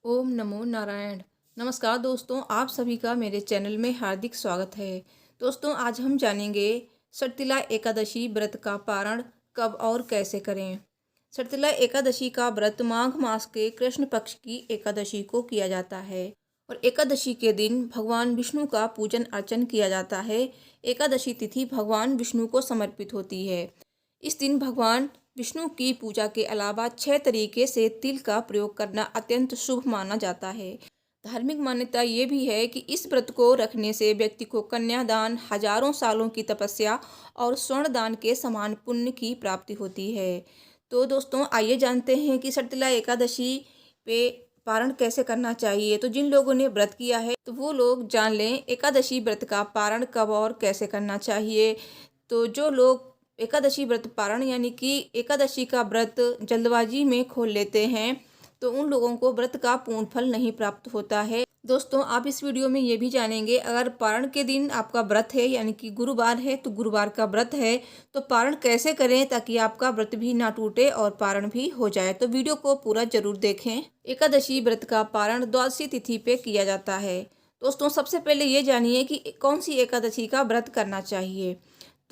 ओम नमो नारायण। नमस्कार दोस्तों, आप सभी का मेरे चैनल में हार्दिक स्वागत है। दोस्तों, आज हम जानेंगे सटतिला एकादशी व्रत का पारण कब और कैसे करें। सटतिला एकादशी का व्रत माघ मास के कृष्ण पक्ष की एकादशी को किया जाता है और एकादशी के दिन भगवान विष्णु का पूजन अर्चन किया जाता है। एकादशी तिथि भगवान विष्णु को समर्पित होती है। इस दिन भगवान विष्णु की पूजा के अलावा 6 तरीके से तिल का प्रयोग करना अत्यंत शुभ माना जाता है। धार्मिक मान्यता ये भी है कि इस व्रत को रखने से व्यक्ति को कन्यादान, हजारों सालों की तपस्या और स्वर्ण दान के समान पुण्य की प्राप्ति होती है। तो दोस्तों, आइए जानते हैं कि सटतिला एकादशी पे पारण कैसे करना चाहिए। तो जिन लोगों ने व्रत किया है तो वो लोग जान लें एकादशी व्रत का पारण कब और कैसे करना चाहिए। तो जो लोग एकादशी व्रत पारण यानी कि एकादशी का व्रत जल्दबाजी में खोल लेते हैं तो उन लोगों को व्रत का पूर्ण फल नहीं प्राप्त होता है। दोस्तों, आप इस वीडियो में ये भी जानेंगे अगर पारण के दिन आपका व्रत है यानी कि गुरुवार है तो गुरुवार का व्रत है तो पारण कैसे करें ताकि आपका व्रत भी ना टूटे और पारण भी हो जाए। तो वीडियो को पूरा जरूर देखें। एकादशी व्रत का पारण द्वादशी तिथि पे किया जाता है। दोस्तों, सबसे पहले ये जानिए कि कौन सी एकादशी का व्रत करना चाहिए।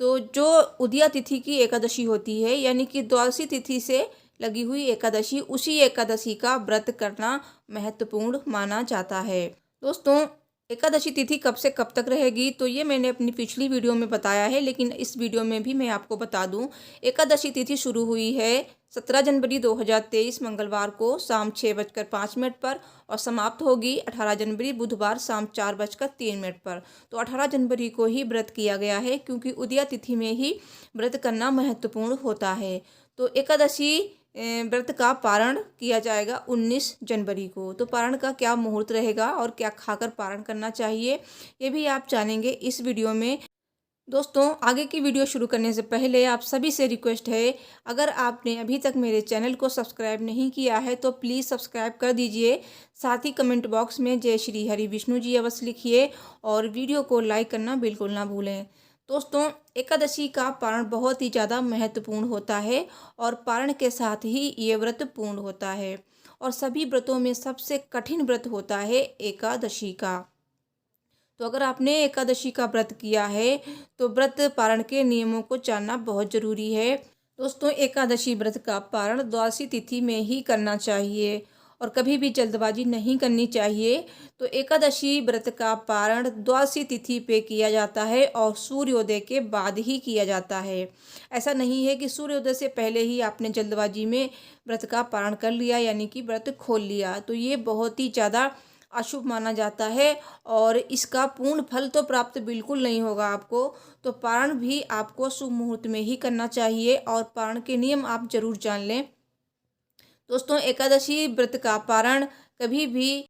तो जो उदया तिथि की एकादशी होती है यानी कि द्वादशी तिथि से लगी हुई एकादशी, उसी एकादशी का व्रत करना महत्वपूर्ण माना जाता है। दोस्तों, एकादशी तिथि कब से कब तक रहेगी तो ये मैंने अपनी पिछली वीडियो में बताया है, लेकिन इस वीडियो में भी मैं आपको बता दूं। एकादशी तिथि शुरू हुई है 17 जनवरी 2023 मंगलवार को शाम 6:05 पर और समाप्त होगी 18 जनवरी बुधवार शाम 4:03 पर। तो 18 जनवरी को ही व्रत किया गया है क्योंकि उदया तिथि में ही व्रत करना महत्वपूर्ण होता है। तो एकादशी व्रत का पारण किया जाएगा 19 जनवरी को। तो पारण का क्या मुहूर्त रहेगा और क्या खाकर पारण करना चाहिए ये भी आप जानेंगे इस वीडियो में। दोस्तों, आगे की वीडियो शुरू करने से पहले आप सभी से रिक्वेस्ट है, अगर आपने अभी तक मेरे चैनल को सब्सक्राइब नहीं किया है तो प्लीज़ सब्सक्राइब कर दीजिए। साथ ही कमेंट बॉक्स में जय श्री हरि विष्णु जी अवश्य लिखिए और वीडियो को लाइक करना बिल्कुल ना भूलें। दोस्तों, एकादशी का पारण बहुत ही ज़्यादा महत्वपूर्ण होता है और पारण के साथ ही ये व्रत पूर्ण होता है और सभी व्रतों में सबसे कठिन व्रत होता है एकादशी का। तो अगर आपने एकादशी का व्रत किया है तो व्रत पारण के नियमों को जानना बहुत जरूरी है। दोस्तों, एकादशी व्रत का पारण द्वादशी तिथि में ही करना चाहिए और कभी भी जल्दबाजी नहीं करनी चाहिए। तो एकादशी व्रत का पारण द्वादशी तिथि पे किया जाता है और सूर्योदय के बाद ही किया जाता है। ऐसा नहीं है कि सूर्योदय से पहले ही आपने जल्दबाजी में व्रत का पारण कर लिया यानी कि व्रत खोल लिया, तो ये बहुत ही ज़्यादा अशुभ माना जाता है और इसका पूर्ण फल तो प्राप्त बिल्कुल नहीं होगा आपको। तो पारण भी आपको शुभ मुहूर्त में ही करना चाहिए और पारण के नियम आप जरूर जान लें। दोस्तों, एकादशी व्रत का पारण कभी भी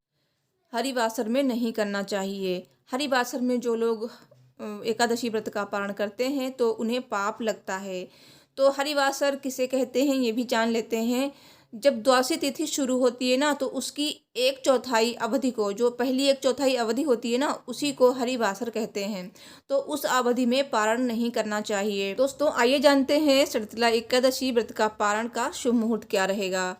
हरिवासर में नहीं करना चाहिए। हरिवासर में जो लोग एकादशी व्रत का पारण करते हैं तो उन्हें पाप लगता है। तो हरिवासर किसे कहते हैं ये भी जान लेते हैं। जब द्वादशी तिथि शुरू होती है ना तो उसकी 1/4 अवधि को, जो पहली 1/4 अवधि होती है ना, उसी को हरिवासर कहते हैं। तो उस अवधि में पारण नहीं करना चाहिए। दोस्तों, आइए जानते हैं सटतिला एकादशी व्रत का पारण का शुभ मुहूर्त क्या रहेगा।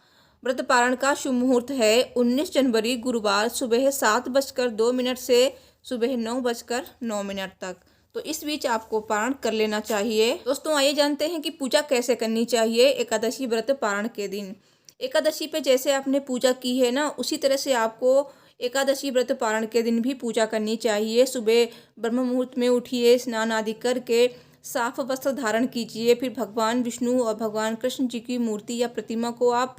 व्रत पारण का शुभ मुहूर्त है 19 जनवरी गुरुवार सुबह 7:02 से सुबह 9:09 तक। तो इस बीच आपको पारण कर लेना चाहिए। दोस्तों, आइए जानते हैं कि पूजा कैसे करनी चाहिए एकादशी व्रत पारण के दिन। एकादशी पे जैसे आपने पूजा की है ना, उसी तरह से आपको एकादशी व्रत पारण के दिन भी पूजा करनी चाहिए। सुबह ब्रह्म मुहूर्त में उठिए, स्नान आदि करके साफ वस्त्र धारण कीजिए, फिर भगवान विष्णु और भगवान कृष्ण जी की मूर्ति या प्रतिमा को आप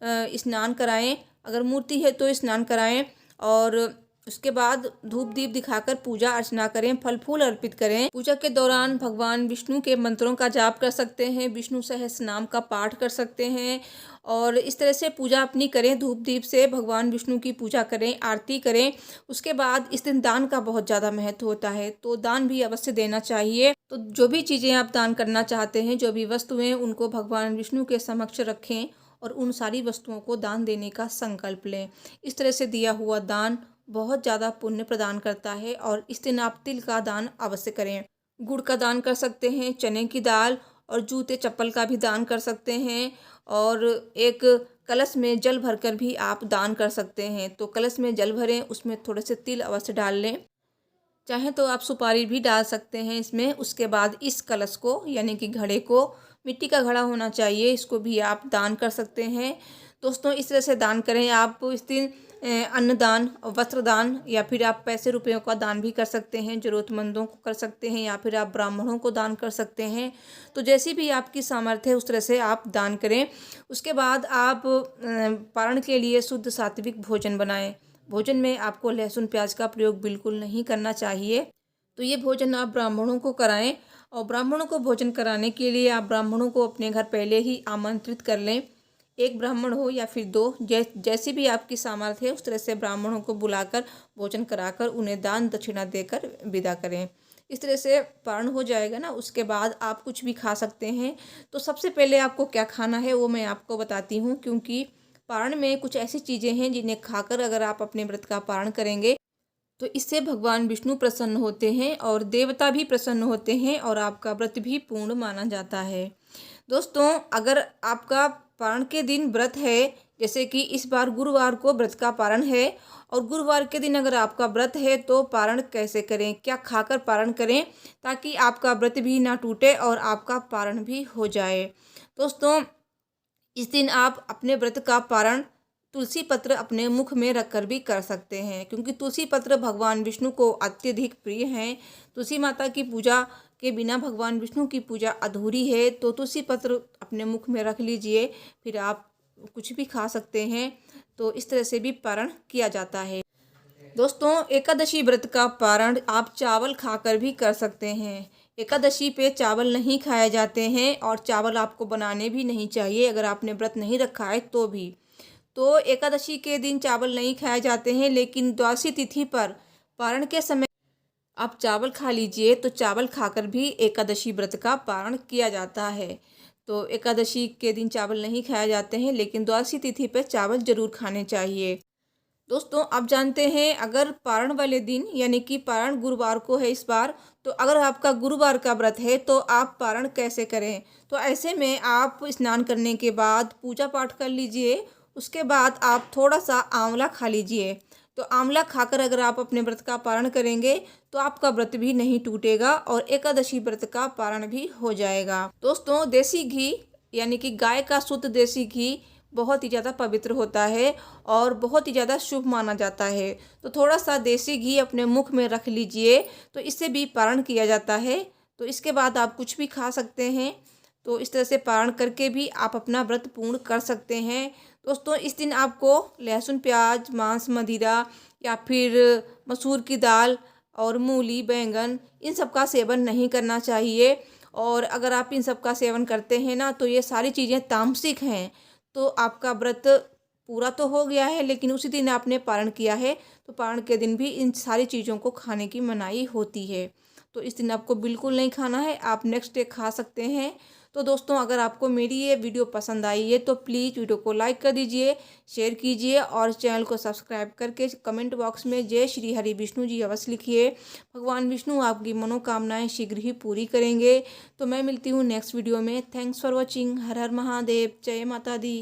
स्नान कराएं। अगर मूर्ति है तो स्नान कराएं और उसके बाद धूप दीप दिखाकर पूजा अर्चना करें, फल फूल अर्पित करें। पूजा के दौरान भगवान विष्णु के मंत्रों का जाप कर सकते हैं, विष्णु सहस्रनाम का पाठ कर सकते हैं और इस तरह से पूजा अपनी करें। धूप दीप से भगवान विष्णु की पूजा करें, आरती करें। उसके बाद इस दिन दान का बहुत ज़्यादा महत्व होता है, तो दान भी अवश्य देना चाहिए। तो जो भी चीज़ें आप दान करना चाहते हैं, जो भी वस्तुएं, उनको भगवान विष्णु के समक्ष रखें और उन सारी वस्तुओं को दान देने का संकल्प लें। इस तरह से दिया हुआ दान बहुत ज़्यादा पुण्य प्रदान करता है और इस दिन आप तिल का दान अवश्य करें। गुड़ का दान कर सकते हैं, चने की दाल और जूते चप्पल का भी दान कर सकते हैं और एक कलश में जल भरकर भी आप दान कर सकते हैं। तो कलश में जल भरें, उसमें थोड़े से तिल अवश्य डाल लें, चाहे तो आप सुपारी भी डाल सकते हैं इसमें। उसके बाद इस कलश को यानी कि घड़े को, मिट्टी का घड़ा होना चाहिए, इसको भी आप दान कर सकते हैं। दोस्तों इस तरह से दान करें। आप इस दिन अन्नदान, वस्त्र दान या फिर आप पैसे रुपयों का दान भी कर सकते हैं, ज़रूरतमंदों को कर सकते हैं, या फिर आप ब्राह्मणों को दान कर सकते हैं। तो जैसी भी आपकी सामर्थ्य है उस तरह से आप दान करें। उसके बाद आप पारण के लिए शुद्ध सात्विक भोजन बनाएं। भोजन में आपको लहसुन प्याज का प्रयोग बिल्कुल नहीं करना चाहिए। तो ये भोजन आप ब्राह्मणों को कराएं, और ब्राह्मणों को भोजन कराने के लिए आप ब्राह्मणों को अपने घर पहले ही आमंत्रित कर लें। एक ब्राह्मण हो या फिर दो, जैसी भी आपकी सामर्थ्य है उस तरह से ब्राह्मणों को बुलाकर भोजन कराकर उन्हें दान दक्षिणा देकर विदा करें। इस तरह से पारण हो जाएगा ना, उसके बाद आप कुछ भी खा सकते हैं। तो सबसे पहले आपको क्या खाना है वो मैं आपको बताती हूँ, क्योंकि पारण में कुछ ऐसी चीज़ें हैं जिन्हें खाकर अगर आप अपने व्रत का पारण करेंगे तो इससे भगवान विष्णु प्रसन्न होते हैं और देवता भी प्रसन्न होते हैं और आपका व्रत भी पूर्ण माना जाता है। दोस्तों अगर आपका पारण के दिन व्रत है, जैसे कि इस बार गुरुवार को व्रत का पारण है, और गुरुवार के दिन अगर आपका व्रत है तो पारण कैसे करें, क्या खाकर पारण करें ताकि आपका व्रत भी ना टूटे और आपका पारण भी हो जाए। दोस्तों इस दिन आप अपने व्रत का पारण तुलसी पत्र अपने मुख में रखकर भी कर सकते हैं, क्योंकि तुलसी पत्र भगवान विष्णु को अत्यधिक प्रिय हैं। तुलसी माता की पूजा के बिना भगवान विष्णु की पूजा अधूरी है। तो तुलसी पत्र अपने मुख में रख लीजिए, फिर आप कुछ भी खा सकते हैं। तो इस तरह से भी पारण किया जाता है। दोस्तों एकादशी व्रत का पारण आप चावल खाकर भी कर सकते हैं। एकादशी पे चावल नहीं खाए जाते हैं और चावल आपको बनाने भी नहीं चाहिए अगर आपने व्रत नहीं रखा है तो भी। तो एकादशी के दिन चावल नहीं खाए जाते हैं, लेकिन द्वादशी तिथि पर पारण के समय आप चावल खा लीजिए। तो चावल खाकर भी एकादशी व्रत का पारण किया जाता है। तो एकादशी के दिन चावल नहीं खाए जाते हैं, लेकिन द्वादशी तिथि पर चावल जरूर खाने चाहिए। दोस्तों आप जानते हैं अगर पारण वाले दिन यानी कि पारण गुरुवार को है इस बार, तो अगर आपका गुरुवार का व्रत है तो आप पारण कैसे करें। तो ऐसे में आप स्नान करने के बाद पूजा पाठ कर लीजिए। उसके बाद आप थोड़ा सा आंवला खा लीजिए। तो आंवला खाकर अगर आप अपने व्रत का पारण करेंगे तो आपका व्रत भी नहीं टूटेगा और एकादशी व्रत का पारण भी हो जाएगा। दोस्तों देसी घी यानी कि गाय का शुद्ध देसी घी बहुत ही ज़्यादा पवित्र होता है और बहुत ही ज़्यादा शुभ माना जाता है। तो थोड़ा सा देसी घी अपने मुख में रख लीजिए, तो इससे भी पारण किया जाता है। तो इसके बाद आप कुछ भी खा सकते हैं। तो इस तरह से पारण करके भी आप अपना व्रत पूर्ण कर सकते हैं। दोस्तों इस दिन आपको लहसुन प्याज, मांस, मदिरा या फिर मसूर की दाल और मूली, बैंगन इन सब का सेवन नहीं करना चाहिए। और अगर आप इन सब का सेवन करते हैं ना, तो ये सारी चीज़ें तामसिक हैं। तो आपका व्रत पूरा तो हो गया है, लेकिन उसी दिन आपने पारण किया है, तो पारण के दिन भी इन सारी चीज़ों को खाने की मनाही होती है। तो इस दिन आपको बिल्कुल नहीं खाना है, आप नेक्स्ट डे खा सकते हैं। तो दोस्तों अगर आपको मेरी ये वीडियो पसंद आई है तो प्लीज़ वीडियो को लाइक कर दीजिए, शेयर कीजिए और चैनल को सब्सक्राइब करके कमेंट बॉक्स में जय श्री हरि विष्णु जी अवश्य लिखिए। भगवान विष्णु आपकी मनोकामनाएं शीघ्र ही पूरी करेंगे। तो मैं मिलती हूँ नेक्स्ट वीडियो में। Thanks for watching. हर हर महादेव। जय माता दी।